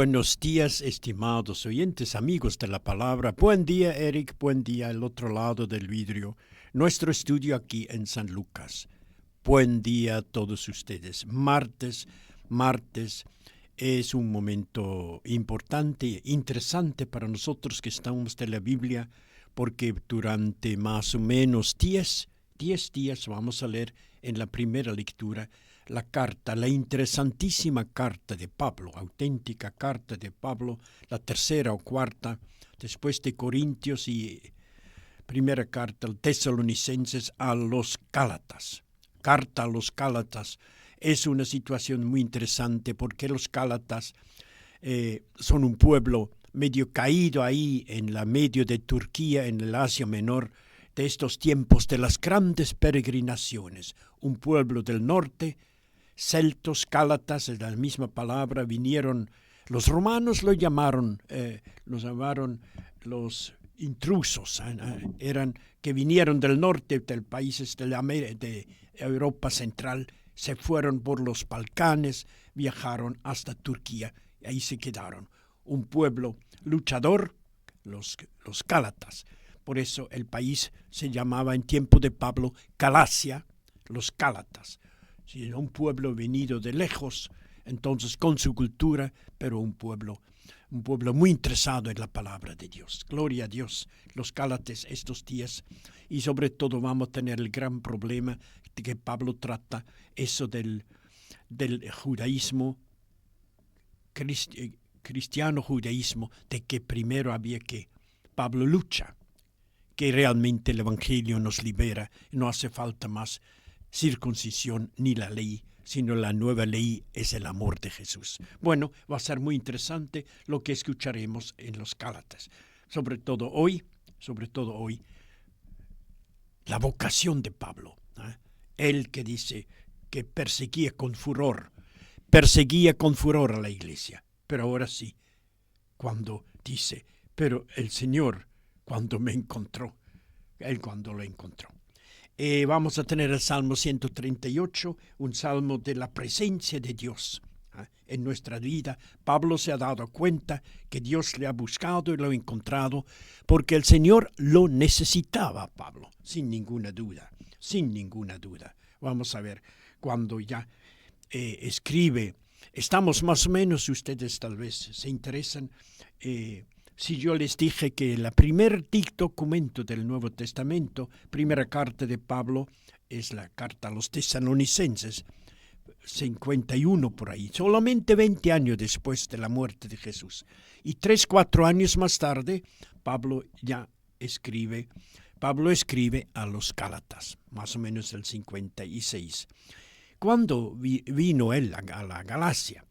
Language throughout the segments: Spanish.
buenos días, estimados oyentes, amigos de la palabra. Buen día, Eric. Buen día al otro lado del vidrio. Nuestro estudio aquí en San Lucas. Buen día a todos ustedes. Martes es un momento importante, interesante para nosotros que estamos de la Biblia, porque durante más o menos 10 días vamos a leer en la primera lectura la carta, la interesantísima carta de Pablo, auténtica carta de Pablo, la tercera o cuarta, después de Corintios y primera carta al Tesalonicenses a los Gálatas. Carta a los Gálatas es una situación muy interesante porque los Gálatas son un pueblo medio caído ahí en la medio de Turquía, en el Asia Menor, de estos tiempos de las grandes peregrinaciones. Un pueblo del norte, celtos, gálatas, es la misma palabra, vinieron, los romanos los llamaron los intrusos, eran que vinieron del norte, de países de Europa Central, se fueron por los Balcanes, viajaron hasta Turquía y ahí se quedaron. Un pueblo luchador, los gálatas. Por eso el país se llamaba en tiempo de Pablo Galacia, los Gálatas. Sí, un pueblo venido de lejos, entonces con su cultura, pero un pueblo muy interesado en la palabra de Dios. Gloria a Dios, los Gálatas estos días, y sobre todo vamos a tener el gran problema de que Pablo trata, eso del judaísmo, cristiano judaísmo, de que primero había que, Pablo lucha, que realmente el Evangelio nos libera, no hace falta más circuncisión ni la ley, sino la nueva ley es el amor de Jesús. Bueno, va a ser muy interesante lo que escucharemos en los Gálatas. Sobre todo hoy, la vocación de Pablo. Él que dice que perseguía con furor a la iglesia. Pero ahora sí, cuando dice, pero el Señor, cuando lo encontró. Vamos a tener el Salmo 138, un salmo de la presencia de Dios en nuestra vida. Pablo se ha dado cuenta que Dios le ha buscado y lo ha encontrado porque el Señor lo necesitaba, Pablo, sin ninguna duda. Vamos a ver, cuando ya escribe, estamos más o menos, ustedes tal vez se interesan, si yo les dije que el primer documento del Nuevo Testamento, primera carta de Pablo, es la carta a los Tesalonicenses, 51 por ahí, solamente 20 años después de la muerte de Jesús. Y 4 años más tarde, Pablo escribe a los Gálatas, más o menos el 56. Cuando vino él a la Galacia,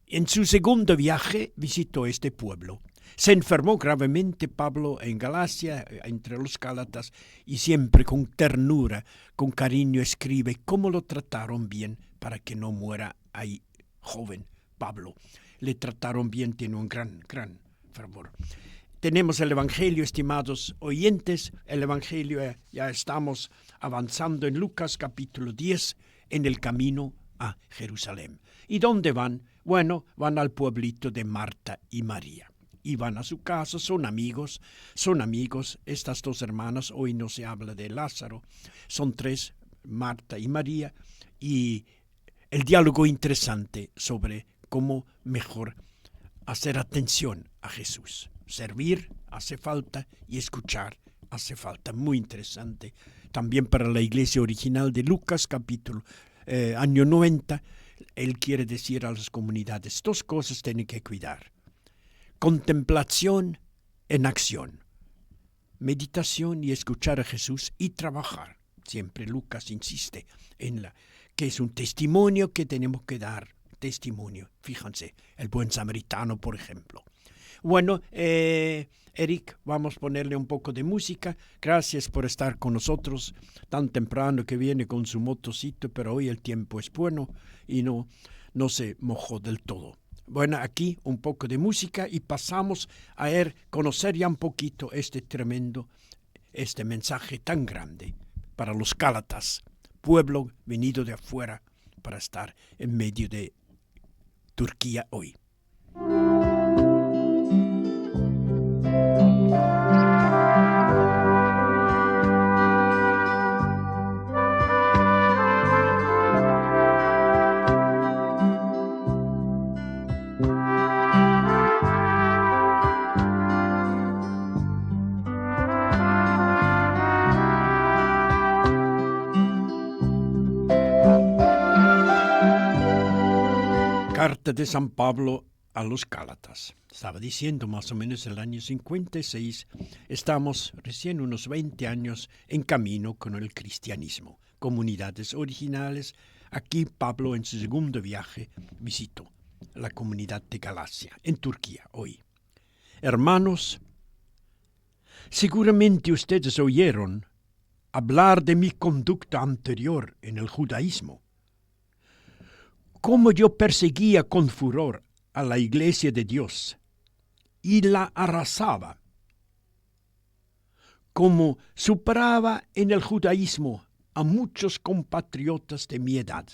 en su segundo viaje visitó este pueblo. Se enfermó gravemente Pablo en Galacia, entre los Gálatas, y siempre con ternura, con cariño escribe cómo lo trataron bien para que no muera ahí joven Pablo. Le trataron bien, tiene un gran fervor. Tenemos el Evangelio, estimados oyentes, el Evangelio, ya estamos avanzando en Lucas capítulo 10, en el camino a Jerusalén. ¿Y dónde van? Bueno, van al pueblito de Marta y María. Y van a su casa, son amigos, estas dos hermanas, hoy no se habla de Lázaro, son 3, Marta y María, y el diálogo interesante sobre cómo mejor hacer atención a Jesús. Servir hace falta y escuchar hace falta, muy interesante. También para la iglesia original de Lucas, año 90, él quiere decir a las comunidades, 2 cosas tienen que cuidar. Contemplación en acción, meditación y escuchar a Jesús y trabajar. Siempre Lucas insiste en que es un testimonio que tenemos que dar. Testimonio, fíjense, el buen samaritano, por ejemplo. Bueno, Eric, vamos a ponerle un poco de música. Gracias por estar con nosotros tan temprano que viene con su motocito, pero hoy el tiempo es bueno y no se mojó del todo. Bueno, aquí un poco de música y pasamos a conocer ya un poquito este mensaje tan grande para los Gálatas, pueblo venido de afuera para estar en medio de Turquía hoy. Carta de San Pablo a los Gálatas. Estaba diciendo más o menos el año 56, estamos recién unos 20 años en camino con el cristianismo. Comunidades originales. Aquí Pablo en su segundo viaje visitó la comunidad de Galacia, en Turquía, hoy. Hermanos, seguramente ustedes oyeron hablar de mi conducta anterior en el judaísmo. Cómo yo perseguía con furor a la iglesia de Dios y la arrasaba. Cómo superaba en el judaísmo a muchos compatriotas de mi edad,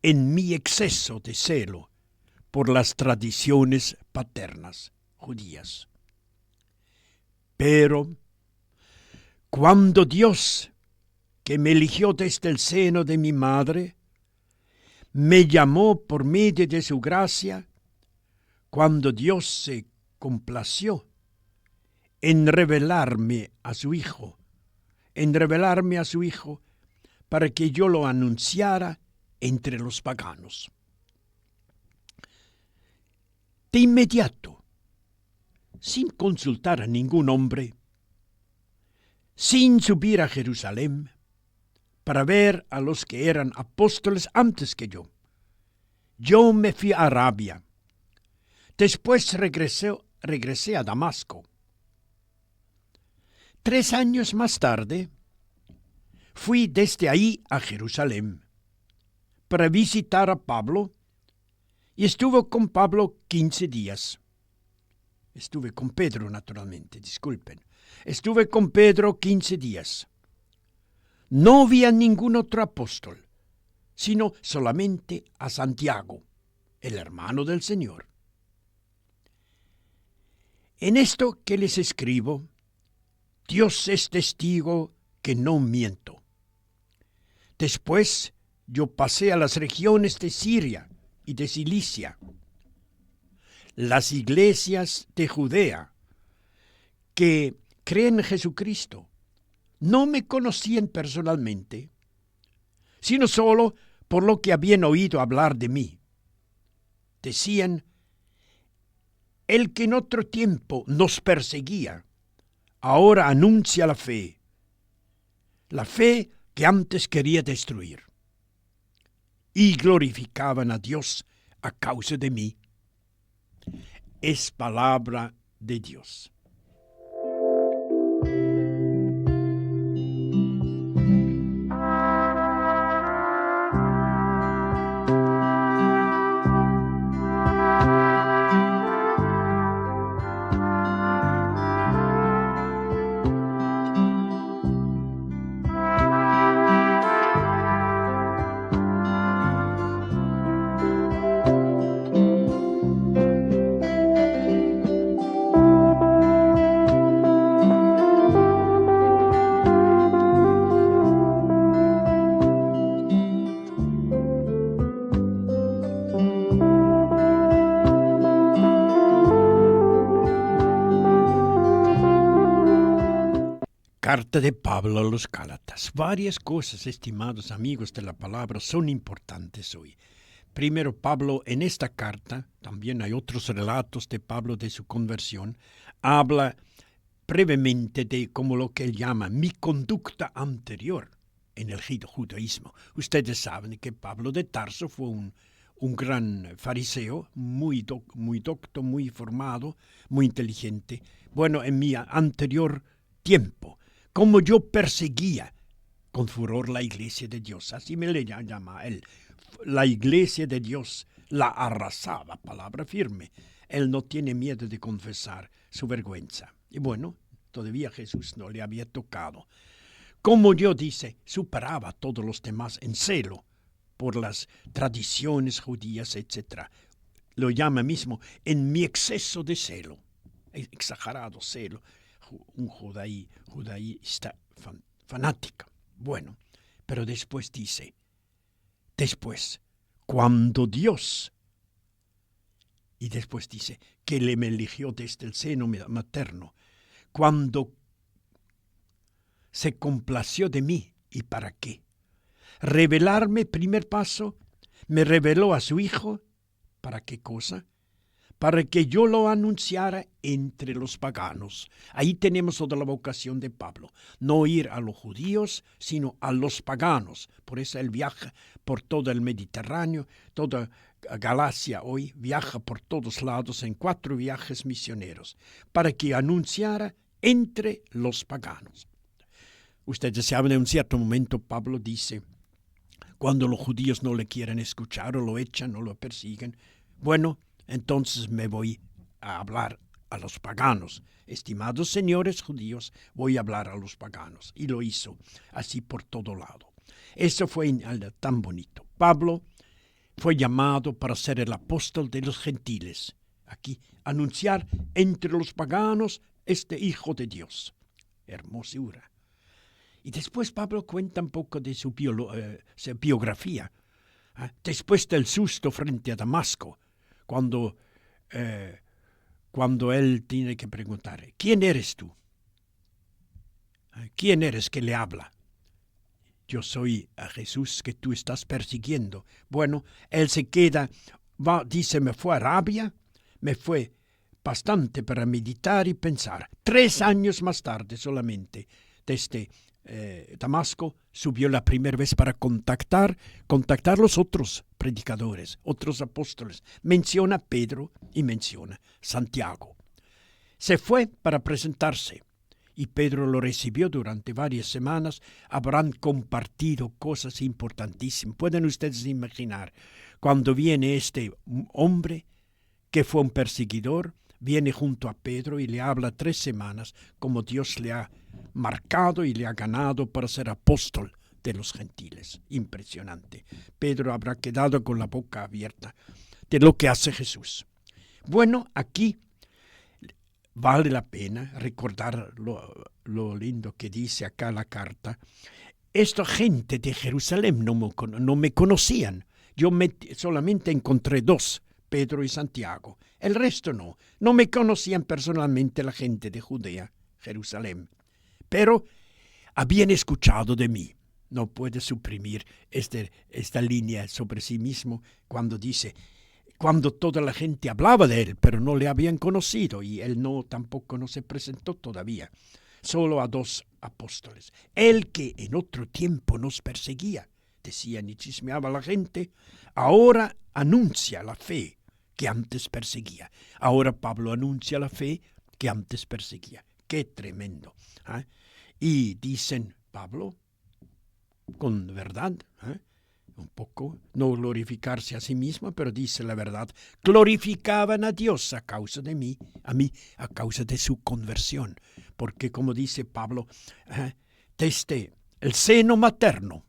en mi exceso de celo por las tradiciones paternas judías. Pero cuando Dios, que me eligió desde el seno de mi madre, me llamó por medio de su gracia, cuando Dios se complació en revelarme a su Hijo para que yo lo anunciara entre los paganos. De inmediato, sin consultar a ningún hombre, sin subir a Jerusalén, para ver a los que eran apóstoles antes que yo me fui a Arabia. Después regresé a Damasco. 3 años más tarde, fui desde ahí a Jerusalén para visitar a Pablo y estuve con Pablo 15 días. Estuve con Pedro, naturalmente, disculpen. Estuve con Pedro 15 días. No vi a ningún otro apóstol, sino solamente a Santiago, el hermano del Señor. En esto que les escribo, Dios es testigo que no miento. Después yo pasé a las regiones de Siria y de Cilicia. Las iglesias de Judea que creen en Jesucristo no me conocían personalmente, sino solo por lo que habían oído hablar de mí. Decían, el que en otro tiempo nos perseguía, ahora anuncia la fe que antes quería destruir. Y glorificaban a Dios a causa de mí. Es palabra de Dios. Carta de Pablo a los Gálatas. Varias cosas, estimados amigos de la palabra, son importantes hoy. Primero, Pablo en esta carta, también hay otros relatos de Pablo de su conversión, habla brevemente de como lo que él llama mi conducta anterior en el judaísmo. Ustedes saben que Pablo de Tarso fue un gran fariseo, muy docto, muy formado, muy inteligente. Bueno, en mi anterior tiempo, como yo perseguía con furor la iglesia de Dios, así me le llama él, la iglesia de Dios la arrasaba, palabra firme. Él no tiene miedo de confesar su vergüenza. Y bueno, todavía Jesús no le había tocado. Como yo, dice, superaba a todos los demás en celo por las tradiciones judías, etc. Lo llama mismo en mi exceso de celo, exagerado celo. Un judaísta fanática. Bueno, pero después dice, cuando Dios, y después dice, que me eligió desde el seno materno, cuando se complació de mí, ¿y para qué? Revelarme, primer paso, me reveló a su Hijo ¿Para qué cosa? Para que yo lo anunciara entre los paganos. Ahí tenemos toda la vocación de Pablo. No ir a los judíos, sino a los paganos. Por eso él viaja por todo el Mediterráneo, toda Galacia hoy viaja por todos lados en 4 viajes misioneros, para que anunciara entre los paganos. Ustedes saben, en un cierto momento Pablo dice, cuando los judíos no le quieren escuchar o lo echan o lo persiguen, bueno, entonces me voy a hablar a los paganos. Estimados señores judíos, voy a hablar a los paganos. Y lo hizo así por todo lado. Eso fue tan bonito. Pablo fue llamado para ser el apóstol de los gentiles. Aquí, anunciar entre los paganos este Hijo de Dios. Hermosura. Y después Pablo cuenta un poco de su biografía. Después del susto frente a Damasco, cuando él tiene que preguntar, ¿quién eres tú? ¿Quién eres que le habla? Yo soy a Jesús que tú estás persiguiendo. Bueno, él se queda, dice, me fue a Arabia, me fue bastante para meditar y pensar. 3 años más tarde solamente, desde Damasco, subió la primera vez para contactar los otros predicadores, otros apóstoles. Menciona Pedro y menciona Santiago. Se fue para presentarse y Pedro lo recibió durante varias semanas. Habrán compartido cosas importantísimas. Pueden ustedes imaginar, cuando viene este hombre que fue un perseguidor, viene junto a Pedro y le habla 3 semanas como Dios le ha marcado y le ha ganado para ser apóstol de los gentiles. Impresionante. Pedro habrá quedado con la boca abierta de lo que hace Jesús. Bueno, aquí vale la pena recordar lo lindo que dice acá la carta. Esta gente de Jerusalén no me conocían. Yo solamente encontré 2. Pedro y Santiago. El resto no me conocían personalmente la gente de Judea, Jerusalén, pero habían escuchado de mí. No puede suprimir esta línea sobre sí mismo cuando dice, cuando toda la gente hablaba de él, pero no le habían conocido, y él tampoco no se presentó todavía, solo a 2 apóstoles. Él que en otro tiempo nos perseguía, decían y chismeaba la gente, ahora anuncia la fe que antes perseguía. Ahora Pablo anuncia la fe que antes perseguía. ¡Qué tremendo! Y dicen, Pablo, con verdad, un poco, no glorificarse a sí mismo, pero dice la verdad, glorificaban a Dios a causa de mí, a causa de su conversión. Porque como dice Pablo, desde el seno materno,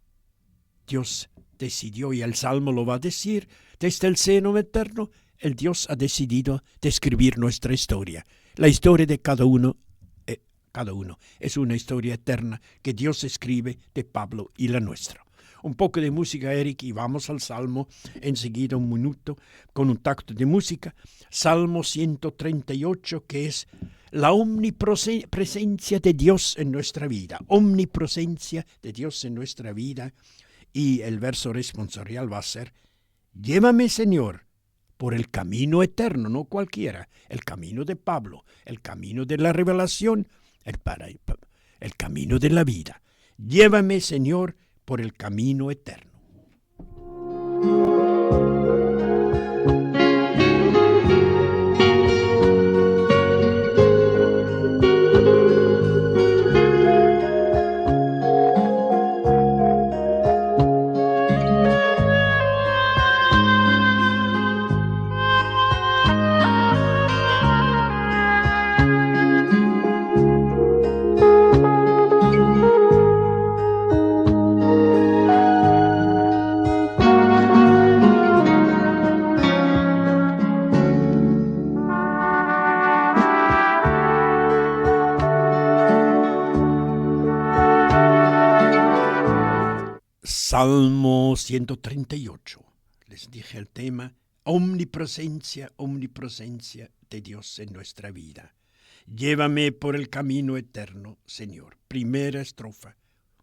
Dios decidió, y el Salmo lo va a decir, desde el seno materno, el Dios ha decidido describir nuestra historia. La historia de cada uno es una historia eterna que Dios escribe de Pablo y la nuestra. Un poco de música, Eric, y vamos al Salmo enseguida, un minuto, con un tacto de música. Salmo 138, que es la omnipresencia de Dios en nuestra vida. Omnipresencia de Dios en nuestra vida. Y el verso responsorial va a ser, llévame, Señor, por el camino eterno, no cualquiera, el camino de Pablo, el camino de la revelación, el camino de la vida. Llévame, Señor, por el camino eterno. Salmo 138. Les dije el tema, omnipresencia de Dios en nuestra vida. Llévame por el camino eterno, Señor. Primera estrofa,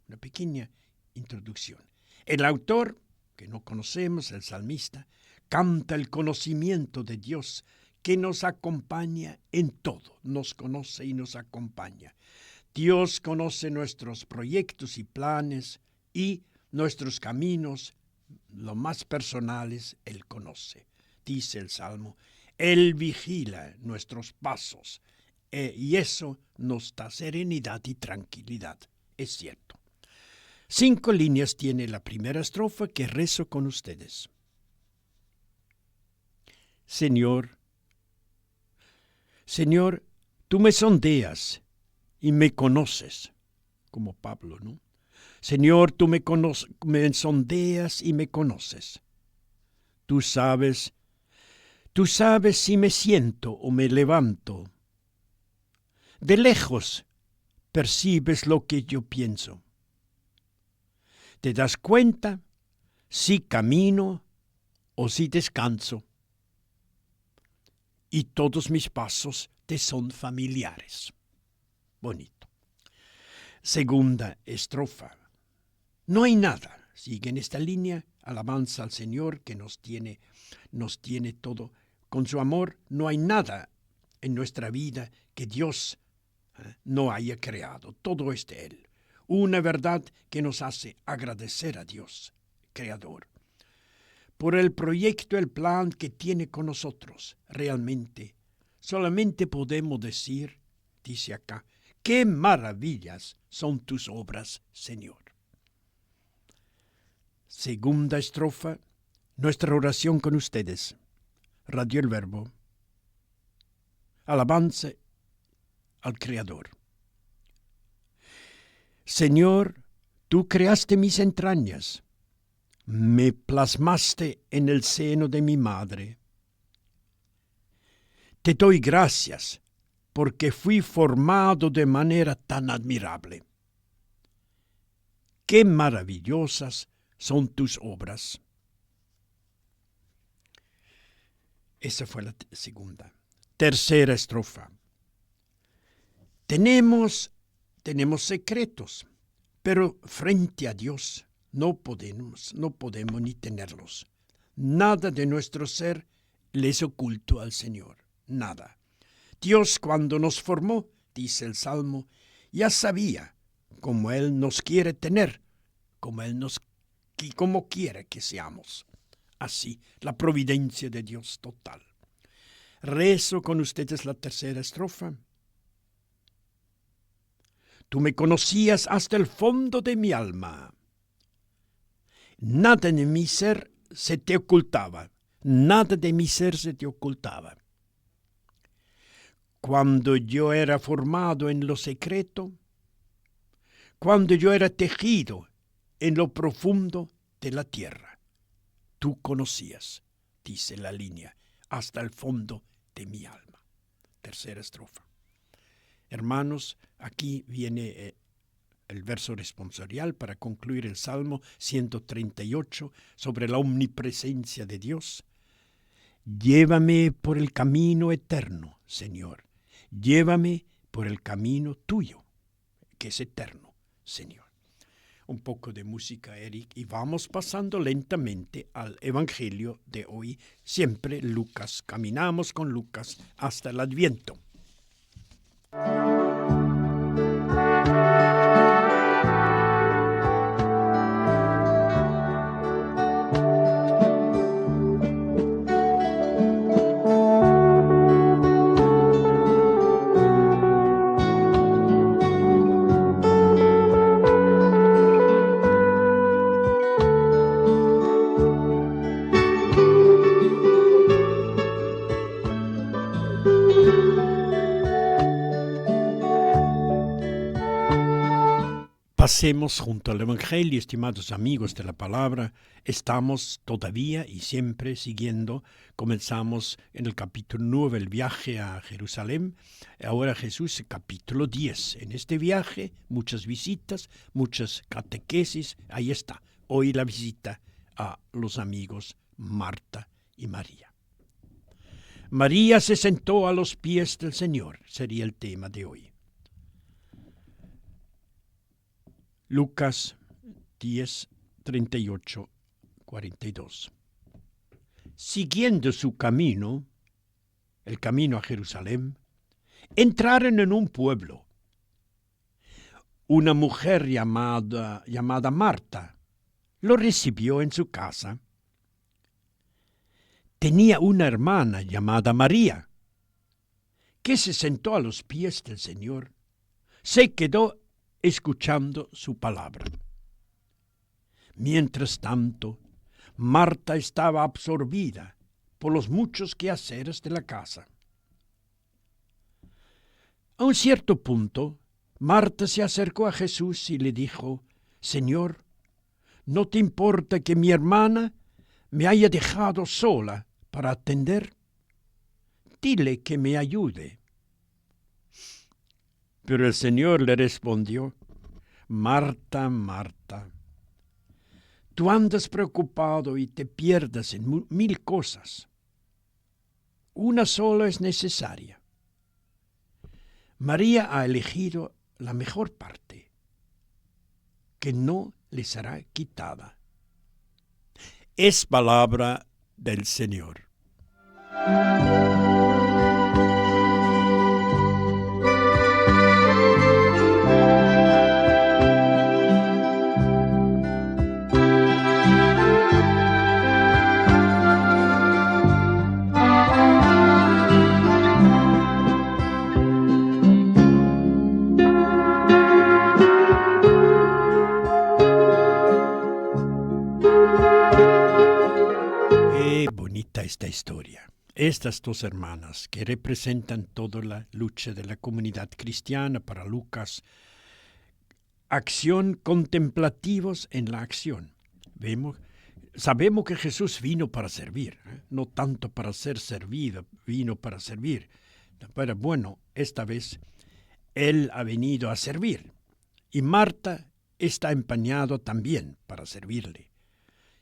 una pequeña introducción. El autor, que no conocemos, el salmista, canta el conocimiento de Dios que nos acompaña en todo, nos conoce y nos acompaña. Dios conoce nuestros proyectos y planes y nuestros caminos, lo más personales, Él conoce. Dice el Salmo, Él vigila nuestros pasos y eso nos da serenidad y tranquilidad. Es cierto. 5 líneas tiene la primera estrofa que rezo con ustedes. Señor, tú me sondeas y me conoces, como Pablo, ¿no? Señor, tú me sondeas y me conoces. Tú sabes si me siento o me levanto. De lejos percibes lo que yo pienso. Te das cuenta si camino o si descanso. Y todos mis pasos te son familiares. Bonito. Segunda estrofa. No hay nada, sigue en esta línea, alabanza al Señor que nos tiene todo. Con su amor no hay nada en nuestra vida que Dios no haya creado. Todo es de Él. Una verdad que nos hace agradecer a Dios, Creador, por el proyecto, el plan que tiene con nosotros. Realmente, solamente podemos decir, dice acá, qué maravillas son tus obras, Señor. Segunda estrofa, nuestra oración con ustedes. Radio El Verbo. Alabanza al Creador. Señor, tú creaste mis entrañas, me plasmaste en el seno de mi madre. Te doy gracias porque fui formado de manera tan admirable. Qué maravillosas son tus obras. Esa fue la segunda. Tercera estrofa. Tenemos secretos, pero frente a Dios no podemos ni tenerlos. Nada de nuestro ser les oculto al Señor, nada. Dios cuando nos formó, dice el Salmo, ya sabía cómo Él nos quiere tener, cómo quiere que seamos. Así, la providencia de Dios total. Rezo con ustedes la tercera estrofa. Tú me conocías hasta el fondo de mi alma. Nada de mi ser se te ocultaba. Nada de mi ser se te ocultaba. Cuando yo era formado en lo secreto, cuando yo era tejido en lo profundo de la tierra, tú conocías, dice la línea, hasta el fondo de mi alma. Tercera estrofa. Hermanos, aquí viene el verso responsorial para concluir el Salmo 138 sobre la omnipresencia de Dios. Llévame por el camino eterno, Señor. Llévame por el camino tuyo, que es eterno, Señor. Un poco de música, Eric, y vamos pasando lentamente al Evangelio de hoy. Siempre Lucas. Caminamos con Lucas hasta el Adviento. Pasemos junto al Evangelio, estimados amigos de la palabra. Estamos todavía y siempre siguiendo. Comenzamos en el capítulo 9, el viaje a Jerusalén. Ahora Jesús, capítulo 10. En este viaje, muchas visitas, muchas catequesis. Ahí está. Hoy la visita a los amigos Marta y María. María se sentó a los pies del Señor, sería el tema de hoy. Lucas 10, 38, 42. siguiendo su camino, el camino a Jerusalén, entraron en un pueblo. Una mujer llamada Marta lo recibió en su casa. Tenía una hermana llamada María, que se sentó a los pies del Señor. Se quedó escuchando su palabra. Mientras tanto, Marta estaba absorbida por los muchos quehaceres de la casa. A un cierto punto, Marta se acercó a Jesús y le dijo: Señor, ¿no te importa que mi hermana me haya dejado sola para atender? Dile que me ayude. Pero el Señor le respondió: Marta, Marta, tú andas preocupado y te pierdes en mil cosas. Una sola es necesaria. María ha elegido la mejor parte, que no le será quitada. Es palabra del Señor. Bonita esta historia. Estas dos hermanas que representan toda la lucha de la comunidad cristiana para Lucas. Acción, contemplativos en la acción. Sabemos que Jesús vino para servir, no tanto para ser servido, vino para servir. Pero bueno, esta vez Él ha venido a servir. Y Marta está empeñada también para servirle.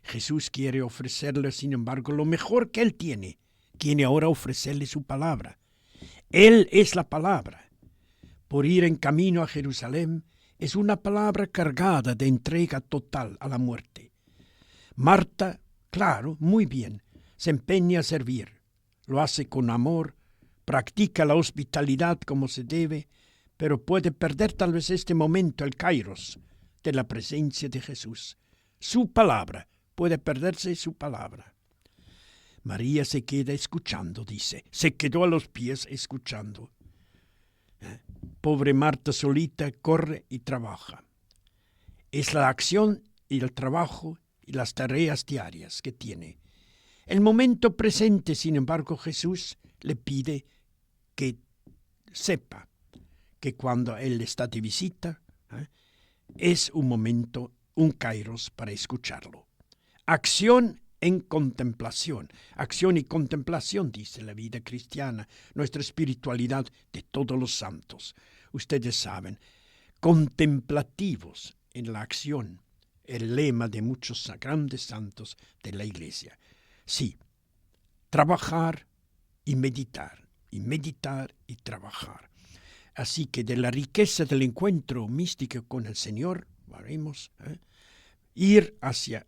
Jesús quiere ofrecerle, sin embargo, lo mejor que Él tiene. Quiere ahora ofrecerle su palabra. Él es la palabra. Por ir en camino a Jerusalén, es una palabra cargada de entrega total a la muerte. Marta, claro, muy bien, se empeña a servir. Lo hace con amor, practica la hospitalidad como se debe, pero puede perder tal vez este momento, el kairos, de la presencia de Jesús. Su palabra. Puede perderse su palabra. María se queda escuchando, dice. Se quedó a los pies escuchando. Pobre Marta solita corre y trabaja. Es la acción y el trabajo y las tareas diarias que tiene. El momento presente, sin embargo, Jesús le pide que sepa que cuando Él está de visita, es un momento, un kairos para escucharlo. Acción en contemplación. Acción y contemplación, dice la vida cristiana, nuestra espiritualidad de todos los santos. Ustedes saben, contemplativos en la acción, el lema de muchos grandes santos de la Iglesia. Sí, trabajar y meditar y trabajar. Así que de la riqueza del encuentro místico con el Señor, haremos ir hacia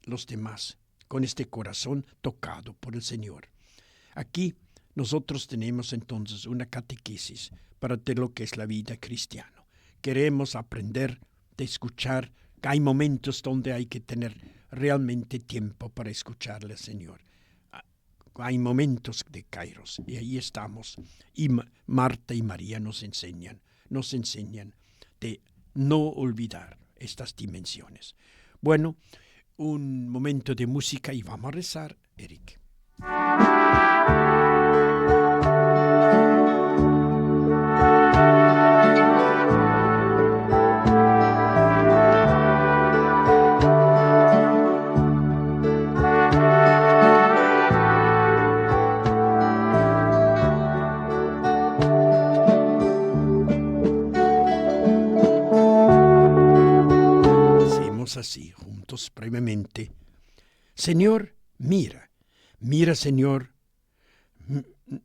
los demás con este corazón tocado por el Señor. Aquí nosotros tenemos entonces una catequesis para de lo que es la vida cristiana. Queremos aprender de escuchar, que hay momentos donde hay que tener realmente tiempo para escucharle al Señor. Hay momentos de kairos y ahí estamos. Y Marta y María nos enseñan de no olvidar estas dimensiones. Bueno, un momento de música y vamos a rezar, Eric. Hacemos así, juntos, brevemente. Señor, mira, Señor,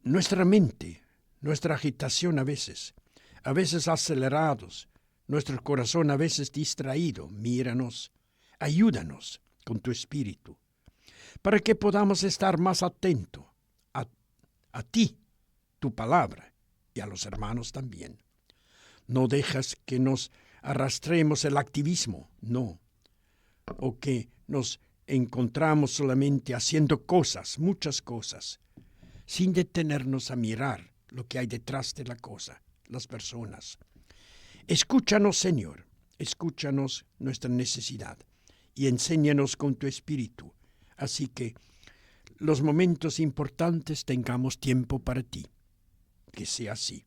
nuestra mente, nuestra agitación a veces acelerados, nuestro corazón a veces distraído. Míranos, ayúdanos con tu espíritu. para que podamos estar más atentos a ti, tu palabra, y a los hermanos también. No dejas que nos arrastremos el activismo, no, o que nos encontramos solamente haciendo cosas, muchas cosas, sin detenernos a mirar lo que hay detrás de la cosa, las personas. Escúchanos, Señor, escúchanos nuestra necesidad y enséñanos con tu Espíritu, así que los momentos importantes tengamos tiempo para ti. Que sea así.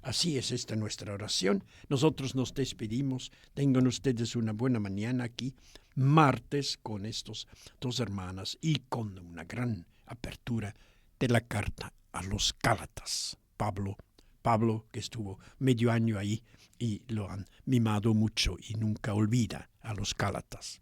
Así es esta nuestra oración. Nosotros nos despedimos. Tengan ustedes una buena mañana aquí, martes, con estos dos hermanas y con una gran apertura de la carta a los Gálatas. Pablo, que estuvo medio año ahí y lo han mimado mucho y nunca olvida a los Gálatas.